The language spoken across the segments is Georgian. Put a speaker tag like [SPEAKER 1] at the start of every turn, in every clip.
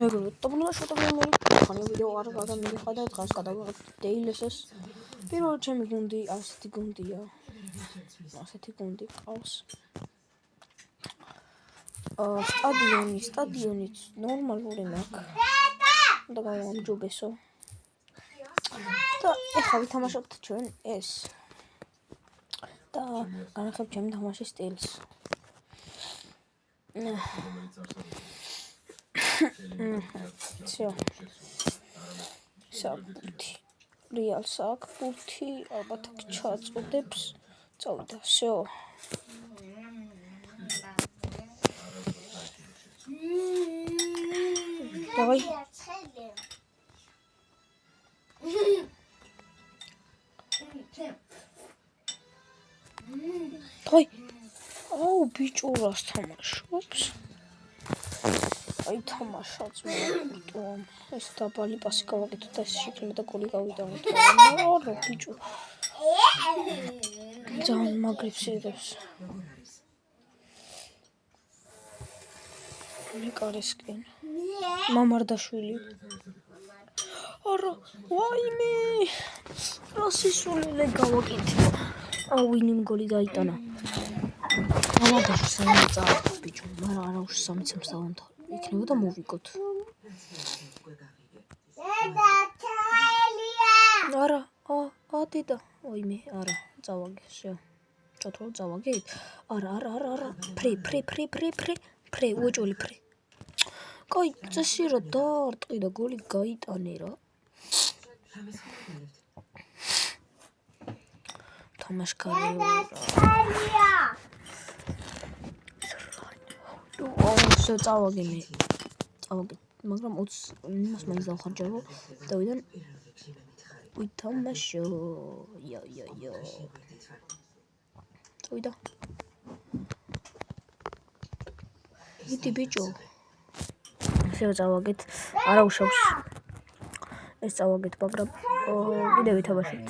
[SPEAKER 1] Տպնումը շուտով քանի վիդեո արագ մի խադա դրած կդավը դեյլեսս პირველ ჩემი გუნდი ასეთი გუნდია ასეთი გუნდი ყავს სტადიონიც ნორმალური მაქვს და გამომჯობესო და ეხლა ვითამაშობთ ჩვენ ეს და განახებ ჩემი თამაშის სტილს Всё. Საკუთი. რეალ საკუთი, ალბათ აქ ჩაწოდებს. წავიდა. Всё. Давай. Давай. Აუ, ბიჭო, რას თამაშობს? Აი თამაშაც მოვიტო ეს დაბალი პასი გავაკეთე და ეს შექმნა და გოლი გავიტანოთ რა ბიჭო ძალიან მაგრებს ედებს ნიკარესკენ მამარდაშვილი არა ვაიმე რასისულელე გავაკეთე აუ ვინიმ გოლი გაიტანა მამარდაშვილი სამწა ბიჭო მაგრამ არა უშ სამიცემს დავამთავრე იქნება და მოვიკოთ. არა, დედა. ოიმე, არა, წავაგე, всё. ჩათვალ წავაგეთ? არა. ფრე, უეჭველი ფრე. კაი, წესი რა დაარტყი და გოლი გაიტანე რა. თამაშკარი რა. всё წავაგე მე მაგრამ 20 იმას მაინც დავხარჯა რომ დავიდან ვითამაშო წავიდა იტი ბიჭო всё წავაგეთ არა უშავს ეს წავაგეთ მაგრამ კიდევ ვითამაშეთ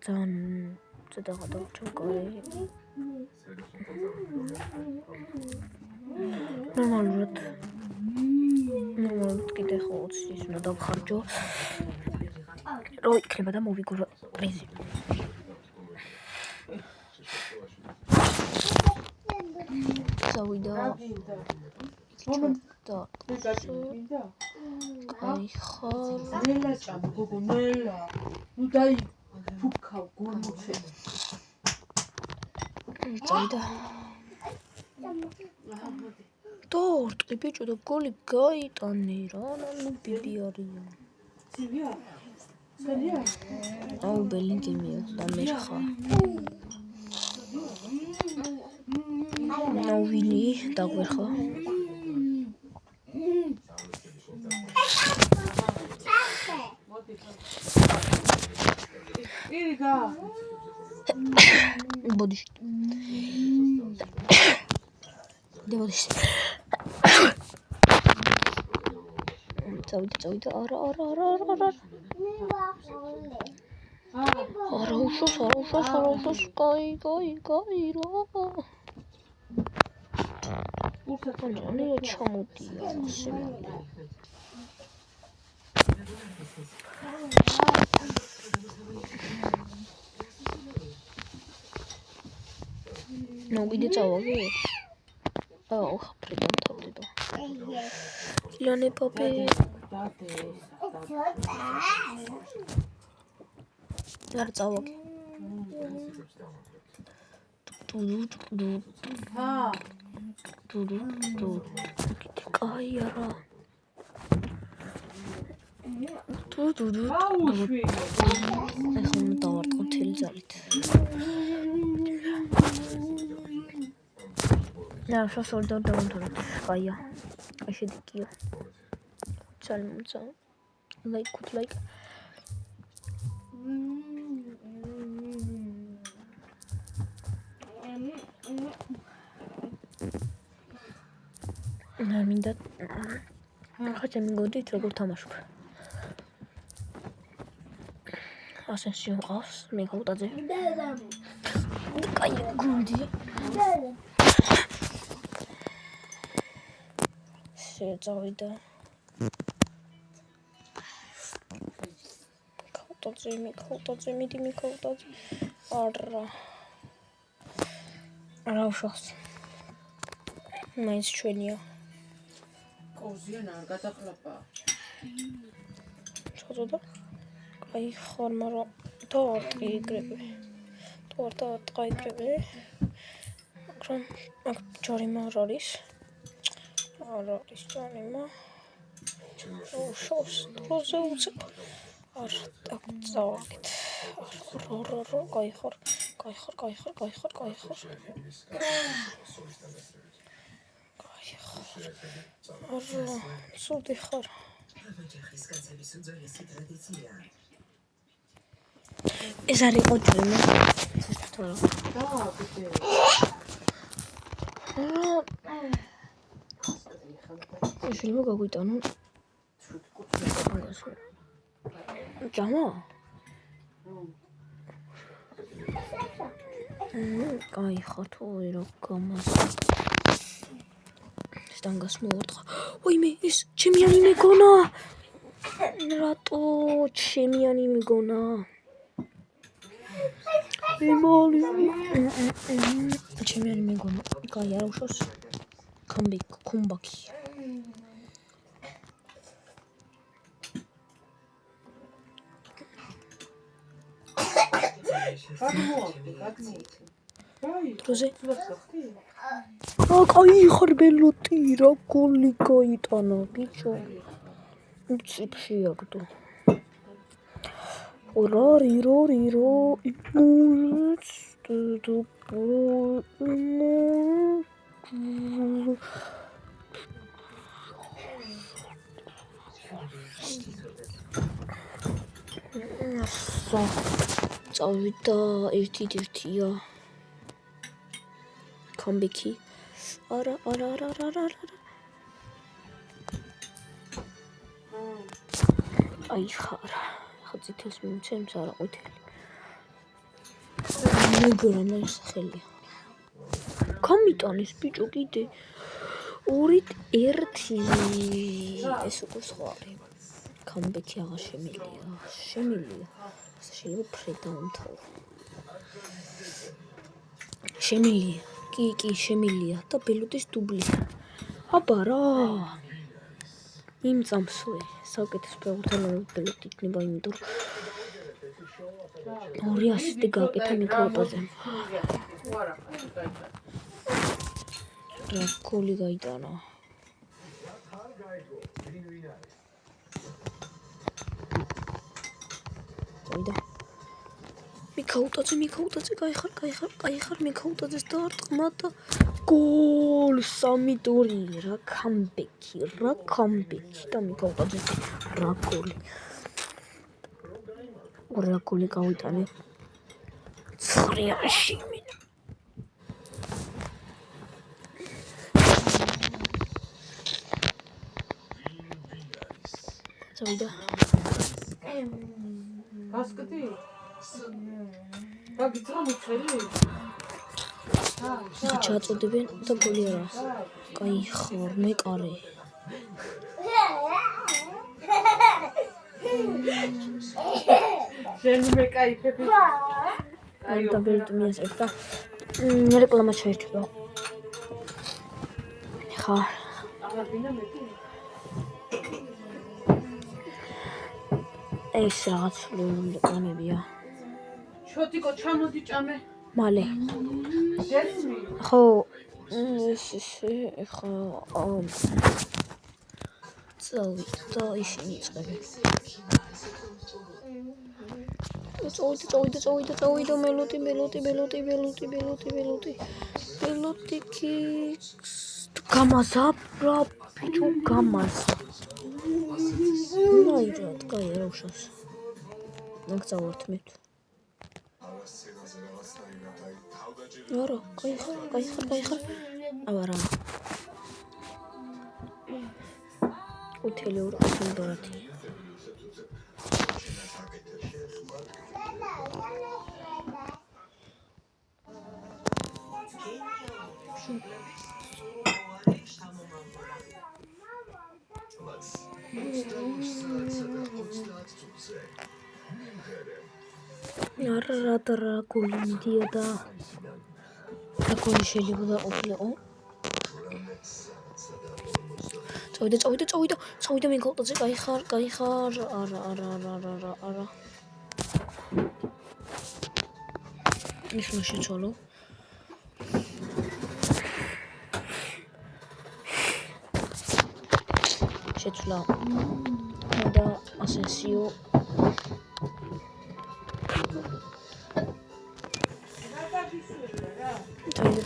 [SPEAKER 1] ძალიან ცოტა გადავჭამკარი ნორმალურად კიდე ხო 20-ის უნდა დავხარჯო რომ იქნება და მოვიგო პრიზი წავიდა და კაი ხარ ნელაჭამ გოგო ნელა ნუ დაი ფუქავ გორმოცე წავიდა დორტყი ბიჭო და გოლი გაიტანე რა ნუ ბიბი არიან აუ ბელინგემია და მერხა აუ ვინი დაგვერხა ირგა ბოდიშ წავიდა არა არა უშოს კაი რა უსათონი ჩამოდია ნოგიდე წავაგე აუ ხაფრიდან თავდება ილიანე პაპე არ წავაგე კაი არა ეხლა დავარტყო მთელი ძალით და შოსოლ დავამთავრეთ კაია შედეგია ძალიან ლაიქ მინდა ხაჭა მიგოდით როგორ თამაშობ ასენსიო ყავს მეგაუტაძე კაი გუნდი წავიდა. მიქაუტაძე, მიდი მიქაუტაძე. არა უშავს. მაინც ჩვენია.
[SPEAKER 2] კოზიან არ გადაყლაპა.
[SPEAKER 1] ჩაწოდა. აი ხარ, მაგრამ დაარტყიგრები. დაარტყიგრები. მაგრამ აქ ჯარიმა არ არის. არ არის ჯარიმა. უშავს დროზე უცებ. არ დაგწავდით. გაიხარ. სუდი ხარ. ეს არის ყოჭრიმა. შეიძლება გაგვიტანო. ჯამა? გაიხარ თუ რა გამას. სტანგას მოვარტყა. ოიმე, ეს ჩემიანი მეგონა. რატო ჩემიანი მეგონა? იმალი. ჩემიანი მეგონა. კაი არ უშავს. კომბაქი. დროზე. გაიხარ ბელოტი, რა გოლი გაიტანა, ბიჭო. უციფში აგდო. წავიდა ერთი-ერთია. კომბექი. არა. აი ხარ. ხაწითელს მიმცემს არა ყვითელი. მეგონა ის ხელია. კომიტონის ბიჭო კიდე 2-1 ეს უკვე სხვა არის. კომბექი აღარ შემილია. შეიძლება ფრედაუნთავ. შემილია. კი, შემილია და ბელოტის დუბლი. აბა რა. იმ წამსვე საკეთეს ფეხბურთელები ბელოტი იქნება, იმიტომ რომ 2 ასისტი გააკეთა მიქაუტაძემ. რა გოლი გაიტანა. წავიდა. მიქაუტაძე გაიხარ მიქაუტაძეს დაარტყმა და გოლ 3-2 რა კამბექი და მიქაუტაძე რა გოლი გავიტანე ცხრიაში წავიდა
[SPEAKER 2] გასკდი გაგიწრა მოწელი
[SPEAKER 1] ჩაწოდებენ და გოლი არა გაიხარ მეკარე
[SPEAKER 2] შენ მეკაიფები
[SPEAKER 1] აი და ბელტ მიესწრა რეკლამა შეერთდა ხა
[SPEAKER 2] აღარდინა მეტი
[SPEAKER 1] ეს რაღაც რეკლამებია
[SPEAKER 2] შოტიკო ჩამოდი ჭამე
[SPEAKER 1] მალე
[SPEAKER 2] დესმი
[SPEAKER 1] ხო ეს ხა წავიდა ისინი იწყებენ წავიდა მელოტი კიქს გამაზა რა ბიჭო გამაზა ნაირად კაი რა უშავს მაგწავართ მე არა გაიხარ აბარა უთელი ურყევი ბარათი რა გოლი მიდიოდა და გოლი შეიძლება ყოფილიყო წავიდა მიკოლტაძე კაი ხარ არა ის შეცვალო შეცვლა და ასენსიო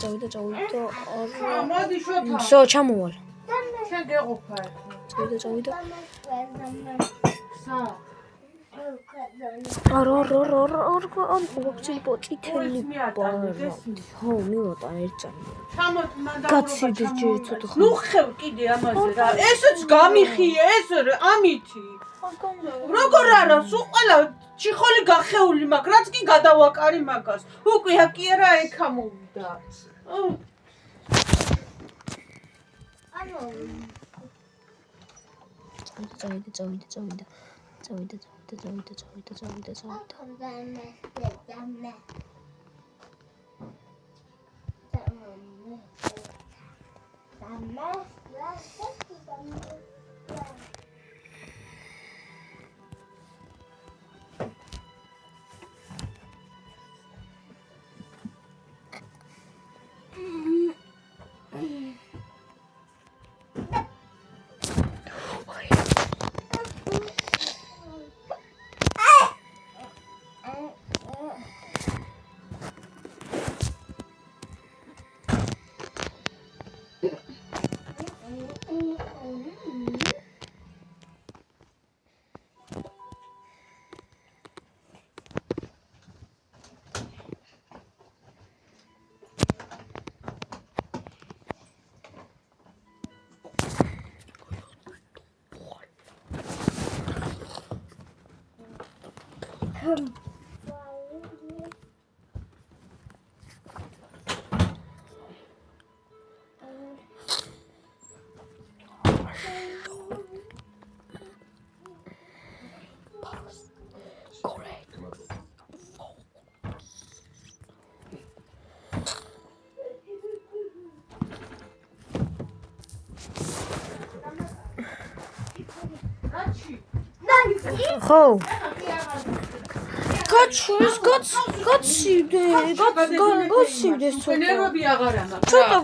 [SPEAKER 1] წავიდა
[SPEAKER 2] მოდი შოთა
[SPEAKER 1] სო ჩამოვალ
[SPEAKER 2] შენ გეყოფა
[SPEAKER 1] წავიდა
[SPEAKER 2] სა
[SPEAKER 1] არა წითელი ბარა ხო მივატან ერთწანი
[SPEAKER 2] ჩამოთ მანდ
[SPEAKER 1] გაცივდეს ჯერ ცოტა ხანი.
[SPEAKER 2] ნუ ხევ კიდე ამაზე რა ესეც გამიხია ეს ამითი როგორ არა სულ ყველა ჩიხოლი გახეული მაქვს რაც კი გადავაკარი მაგას უკვე აკი არა ეკა მოვიდა
[SPEAKER 1] ხო გაცივდეს
[SPEAKER 2] ნერვები აღარა მაქვს
[SPEAKER 1] ცოტა